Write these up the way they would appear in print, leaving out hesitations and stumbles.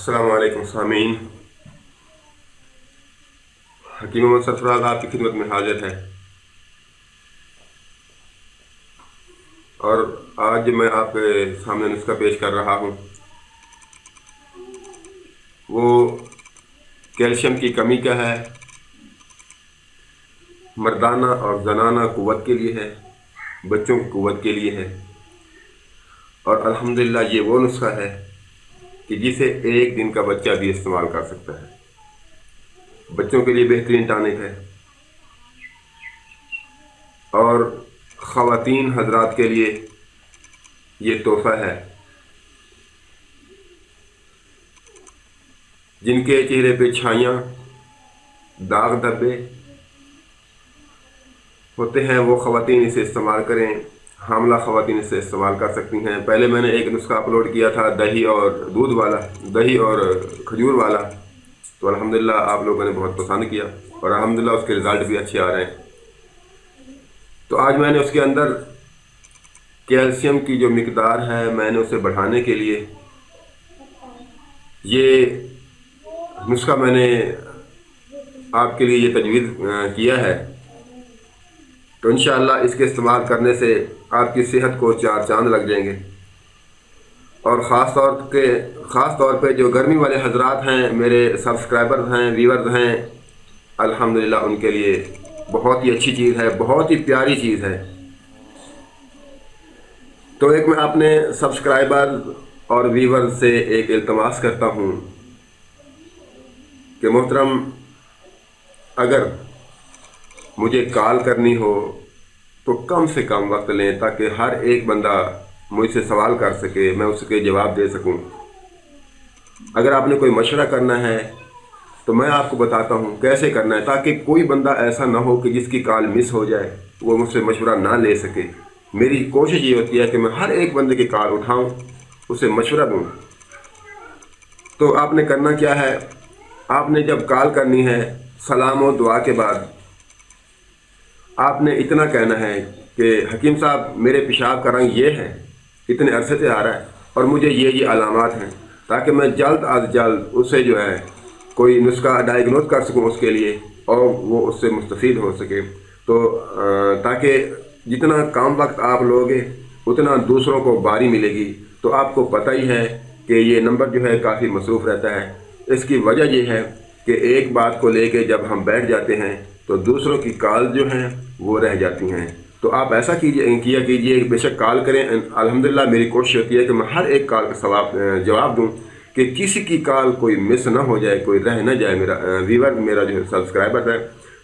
अस्सलाम वालेकुम सामीन। हकीम मोहम्मद सरफराज आपकी खिदमत में हाजिर है और आज मैं आपके सामने नुस्खा पेश कर रहा हूँ। वो कैल्शियम की कमी का है, मर्दाना और जनाना कुव्वत के लिए है, बच्चों की कुव्वत के लिए है। और अल्हम्दुलिल्लाह ये वो नुस्खा है कि जिसे एक दिन का बच्चा भी इस्तेमाल कर सकता है। बच्चों के लिए बेहतरीन टॉनिक है और ख़वातीन हजरात के लिए ये तोहफ़ा है। जिनके चेहरे पे छाइयाँ, दाग धब्बे होते हैं वो ख़वातीन इसे इस्तेमाल करें। हामला ख़वातीन इसे इस्तेमाल कर सकती हैं। पहले मैंने एक नुस्खा अपलोड किया था दही और दूध वाला, दही और खजूर वाला, तो अल्हम्दुलिल्लाह आप लोगों ने बहुत पसंद किया और अल्हम्दुलिल्लाह उसके रिज़ल्ट भी अच्छे आ रहे हैं। तो आज मैंने उसके अंदर कैल्शियम की जो मिकदार है मैंने उसे बढ़ाने के लिए ये नुस्खा मैंने आपके लिए ये तजवीज़ किया है। तो इंशाअल्लाह इसके इस्तेमाल करने से आपकी सेहत को चार चांद लग जाएंगे। और ख़ास तौर पे जो गर्मी वाले हजरात हैं, मेरे सब्सक्राइबर्स हैं, व्यूअर्स हैं, अल्हम्दुलिल्लाह उनके लिए बहुत ही अच्छी चीज़ है, बहुत ही प्यारी चीज़ है। तो एक मैं अपने सब्सक्राइबर और व्यूअर्स से एक इल्तमास करता हूँ कि मोहतरम अगर मुझे कॉल करनी हो तो कम से कम वक्त लें ताकि हर एक बंदा मुझसे सवाल कर सके, मैं उसके जवाब दे सकूं। अगर आपने कोई मशवरा करना है तो मैं आपको बताता हूं कैसे करना है, ताकि कोई बंदा ऐसा ना हो कि जिसकी कॉल मिस हो जाए, वो मुझसे मशवरा ना ले सके। मेरी कोशिश ये होती है कि मैं हर एक बंदे की कॉल उठाऊं, उसे मशवरा दूं। तो आपने करना क्या है, आपने जब कॉल करनी है, सलाम और दुआ के बाद आपने इतना कहना है कि हकीम साहब मेरे पेशाब का रंग ये है, इतने अरसे से आ रहा है और मुझे ये अलामात हैं, ताकि मैं जल्द अज जल्द उसे जो है कोई नुस्खा डायग्नोज कर सकूं उसके लिए और वो उससे मुस्तफ़ीद हो सके। तो ताकि जितना कम वक्त आप लोगे उतना दूसरों को बारी मिलेगी। तो आपको पता ही है कि ये नंबर जो है काफ़ी मसरूफ़ रहता है। इसकी वजह ये है कि एक बात को लेके जब हम बैठ जाते हैं तो दूसरों की कॉल जो हैं वो रह जाती हैं। तो आप ऐसा किया कीजिए, बेशक कॉल करें। अल्हम्दुलिल्लाह मेरी कोशिश होती है कि मैं हर एक कॉल का जवाब दूं कि किसी की कॉल कोई मिस ना हो जाए, कोई रह ना जाए। मेरा व्यूअर, मेरा जो सब्सक्राइबर है,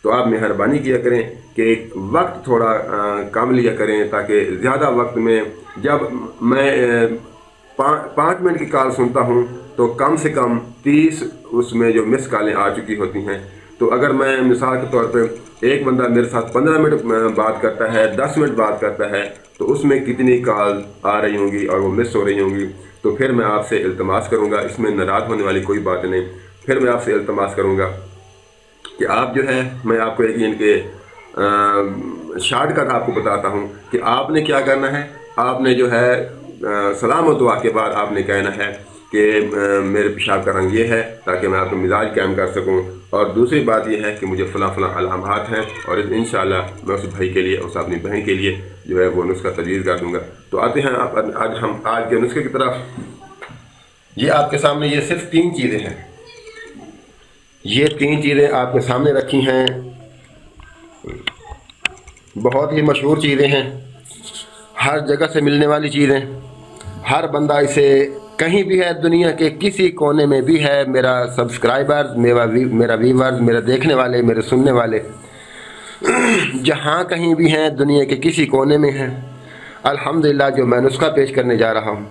तो आप मेहरबानी किया करें कि वक्त थोड़ा कम लिया करें, ताकि ज़्यादा वक्त में जब मैं 5 मिनट की कॉल सुनता हूँ तो कम से कम 30 उसमें जो मिस कॉलें आ चुकी होती हैं। तो अगर मैं मिसाल के तौर पे एक बंदा मेरे साथ 15 मिनट बात करता है, 10 मिनट बात करता है, तो उसमें कितनी कॉल आ रही होंगी और वो मिस हो रही होंगी। तो फिर मैं आपसे इल्तमास करूँगा, इसमें नाराज़ होने वाली कोई बात नहीं। फिर मैं आपसे इल्तमास करूँगा कि आप जो है, मैं आपको एक इनके शॉर्टकट आपको बताता हूँ कि आपने क्या करना है। आपने जो है सलाम और दुआ के बाद आपने कहना है कि मेरे पेशाब का रंग ये है, ताकि मैं आपको मिजाज कायम कर सकूं। और दूसरी बात यह है कि मुझे फ़लाँ अलामात हैं और इंशाअल्लाह मैं उस भाई के लिए, उस अपनी बहन के लिए जो है वो नुस्खा तजवीज़ कर दूँगा। तो आते हैं आज हम आज के नुस्खे की तरफ। ये आपके सामने ये सिर्फ 3 चीज़ें हैं। ये 3 चीज़ें आपके सामने रखी हैं, बहुत ही मशहूर चीज़ें हैं, हर जगह से मिलने वाली चीज़ें। हर बंदा इसे कहीं भी है, दुनिया के किसी कोने में भी है, मेरा सब्सक्राइबर, मेरा व्यूअर्स, मेरे देखने वाले, मेरे सुनने वाले जहाँ कहीं भी हैं, दुनिया के किसी कोने में हैं, अल्हम्दुलिल्लाह जो मैं नुस्खा पेश करने जा रहा हूँ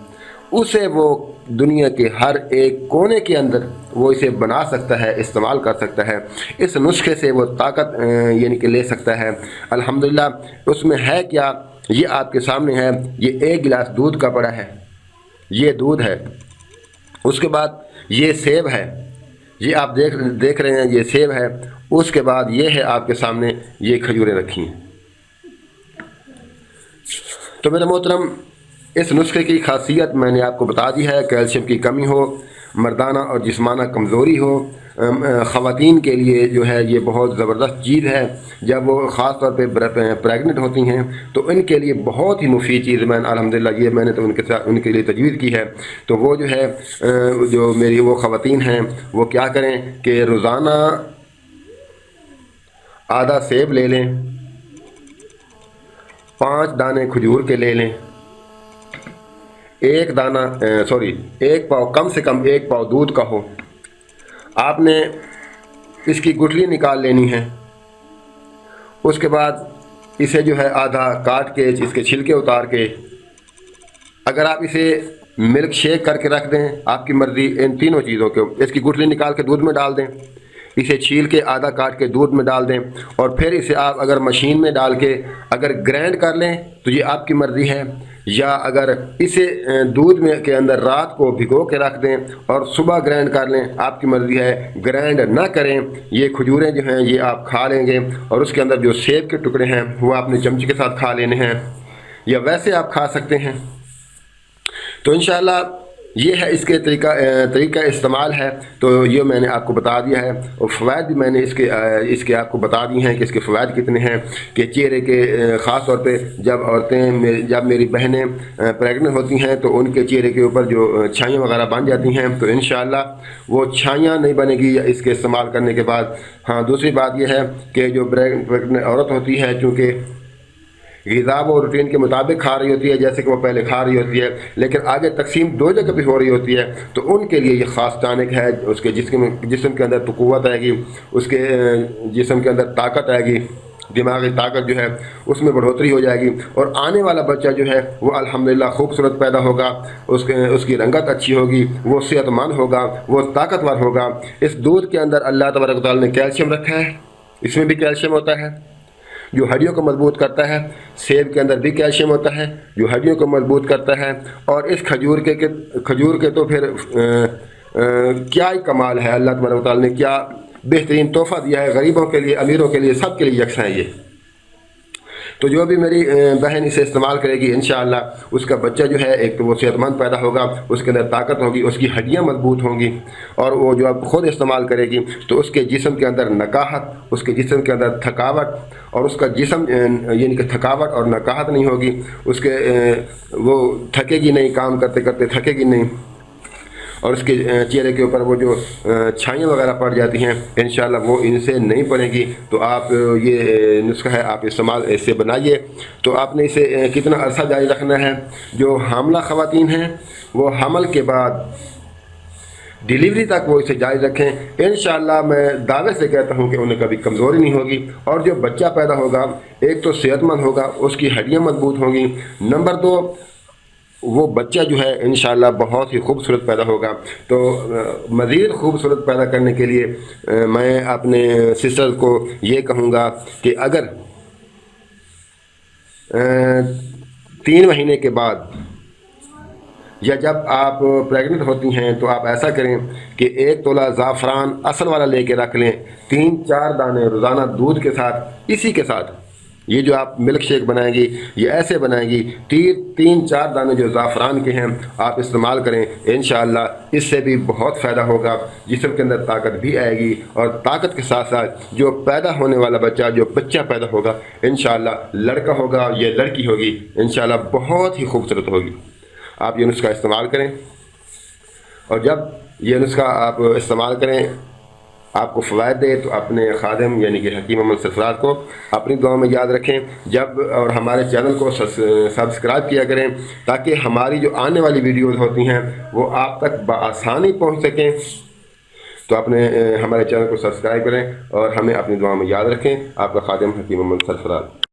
उसे वो दुनिया के हर एक कोने के अंदर वो इसे बना सकता है, इस्तेमाल कर सकता है। इस नुस्खे से वो ताकत यानी कि ले सकता है। अल्हम्दुलिल्लाह उसमें है क्या, ये आपके सामने है। ये 1 गिलास दूध का पड़ा है, ये दूध है। उसके बाद ये सेब है, ये आप देख रहे हैं, ये सेब है। उसके बाद ये है आपके सामने ये खजूरें रखी हैं। तो मेरे मोहतरम, इस नुस्खे की खासियत मैंने आपको बता दी है। कैल्शियम की कमी हो, مردانہ اور جسمانہ کمزوری ہو، خواتین کے لیے جو ہے یہ بہت زبردست چیز ہے۔ جب وہ خاص طور پہ پریگننٹ ہوتی ہیں تو ان کے لیے بہت ہی مفید چیز، میں الحمدللہ یہ میں نے تو ان کے لیے تجویز کی ہے۔ تو وہ جو ہے جو میری وہ خواتین ہیں وہ کیا کریں کہ روزانہ آدھا سیب لے لیں، 5 دانے کھجور کے لے لیں، ایک پاؤ، کم سے کم 1 پاؤ دودھ کا ہو۔ آپ نے اس کی گٹھلی نکال لینی ہے۔ اس کے بعد اسے جو ہے آدھا کاٹ کے اس کے چھلکے اتار کے، اگر آپ اسے ملک شیک کر کے رکھ دیں، آپ کی مرضی، ان تینوں چیزوں کو اس کی گٹھلی نکال کے دودھ میں ڈال دیں، اسے چھیل کے آدھا کاٹ کے دودھ میں ڈال دیں، اور پھر اسے آپ اگر مشین میں ڈال کے اگر گرائنڈ کر لیں تو یہ آپ کی مرضی ہے، یا اگر اسے دودھ میں کے اندر رات کو بھگو کے رکھ دیں اور صبح گرائنڈ کر لیں، آپ کی مرضی ہے۔ گرائنڈ نہ کریں، یہ کھجوریں جو ہیں یہ آپ کھا لیں گے، اور اس کے اندر جو سیب کے ٹکڑے ہیں وہ آپ نے چمچی کے ساتھ کھا لینے ہیں، یا ویسے آپ کھا سکتے ہیں۔ تو انشاءاللہ یہ ہے اس کے طریقہ استعمال ہے۔ تو یہ میں نے آپ کو بتا دیا ہے، اور فوائد بھی میں نے اس کے آپ کو بتا دی ہیں کہ اس کے فوائد کتنے ہیں، کہ چہرے کے خاص طور پہ جب میری بہنیں پریگننٹ ہوتی ہیں تو ان کے چہرے کے اوپر جو چھائیاں وغیرہ بن جاتی ہیں، تو انشاءاللہ وہ چھائیاں نہیں بنے گی اس کے استعمال کرنے کے بعد۔ ہاں، دوسری بات یہ ہے کہ جو پریگننٹ عورت ہوتی ہے، چونکہ غذا وہ روٹین کے مطابق کھا رہی ہوتی ہے جیسے کہ وہ پہلے کھا رہی ہوتی ہے، لیکن آگے تقسیم 2 جگہ بھی ہو رہی ہوتی ہے، تو ان کے لیے یہ خاص ٹانک ہے۔ اس کے جسم کے اندر تو قوت آئے گی، اس کے جسم کے اندر طاقت آئے گی، دماغی طاقت جو ہے اس میں بڑھوتری ہو جائے گی، اور آنے والا بچہ جو ہے وہ الحمدللہ خوبصورت پیدا ہوگا، اس کی رنگت اچھی ہوگی، وہ صحت مند ہوگا، وہ طاقتور ہوگا۔ اس دودھ کے اندر اللہ تبارک و تعالیٰ نے کیلشیم رکھا ہے، اس میں بھی کیلشیم ہوتا ہے جو ہڈیوں کو مضبوط کرتا ہے۔ سیب کے اندر بھی کیلشیم ہوتا ہے جو ہڈیوں کو مضبوط کرتا ہے، اور اس کھجور کے تو پھر کیا ہی کمال ہے، اللہ تبارک و تعالیٰ نے کیا بہترین تحفہ دیا ہے، غریبوں کے لیے، امیروں کے لیے، سب کے لیے یکساں ہے یہ۔ تو جو بھی میری بہن اسے استعمال کرے گی انشاءاللہ اس کا بچہ جو ہے ایک تو وہ صحت مند پیدا ہوگا، اس کے اندر طاقت ہوگی، اس کی ہڈیاں مضبوط ہوں گی، اور وہ جو اب خود استعمال کرے گی تو اس کے جسم کے اندر نکاہت، اس کے جسم کے اندر تھکاوٹ، اور اس کا جسم یعنی کہ تھکاوٹ اور نکاہت نہیں ہوگی، اس کے وہ تھکے گی نہیں، کام کرتے کرتے تھکے گی نہیں، اور اس کے چہرے کے اوپر وہ جو چھائیاں وغیرہ پڑ جاتی ہیں انشاءاللہ وہ ان سے نہیں پڑیں گی۔ تو آپ یہ نسخہ ہے، آپ استعمال ایسے بنائیے۔ تو آپ نے اسے کتنا عرصہ جاری رکھنا ہے؟ جو حاملہ خواتین ہیں وہ حمل کے بعد ڈیلیوری تک وہ اسے جاری رکھیں، انشاءاللہ میں دعوے سے کہتا ہوں کہ انہیں کبھی کمزوری نہیں ہوگی، اور جو بچہ پیدا ہوگا ایک تو صحت مند ہوگا، اس کی ہڈیاں مضبوط ہوں گی، نمبر 2 وہ بچہ جو ہے انشاءاللہ بہت ہی خوبصورت پیدا ہوگا۔ تو مزید خوبصورت پیدا کرنے کے لیے میں اپنے سسٹر کو یہ کہوں گا کہ اگر 3 مہینے کے بعد یا جب آپ پریگننٹ ہوتی ہیں تو آپ ایسا کریں کہ 1 تولہ زعفران اصل والا لے کے رکھ لیں، 3-4 دانے روزانہ دودھ کے ساتھ، اسی کے ساتھ یہ جو آپ ملک شیک بنائیں گی یہ ایسے بنائیں گی، 3-4 دانے جو زعفران کے ہیں آپ استعمال کریں، انشاءاللہ اس سے بھی بہت فائدہ ہوگا، جسم کے اندر طاقت بھی آئے گی، اور طاقت کے ساتھ ساتھ جو پیدا ہونے والا بچہ، جو بچہ پیدا ہوگا انشاءاللہ لڑکا ہوگا یا لڑکی ہوگی، انشاءاللہ بہت ہی خوبصورت ہوگی۔ آپ یہ نسخہ استعمال کریں، اور جب یہ نسخہ آپ استعمال کریں آپ کو فوائد دے تو اپنے خادم یعنی کہ حکیم محمد سرفراز کو اپنی دعاؤں میں یاد رکھیں، اور ہمارے چینل کو سبسکرائب کیا کریں تاکہ ہماری جو آنے والی ویڈیوز ہوتی ہیں وہ آپ تک بآسانی پہنچ سکیں۔ تو ہمارے چینل کو سبسکرائب کریں اور ہمیں اپنی دعاؤں میں یاد رکھیں۔ آپ کا خادم حکیم محمد سرفراز۔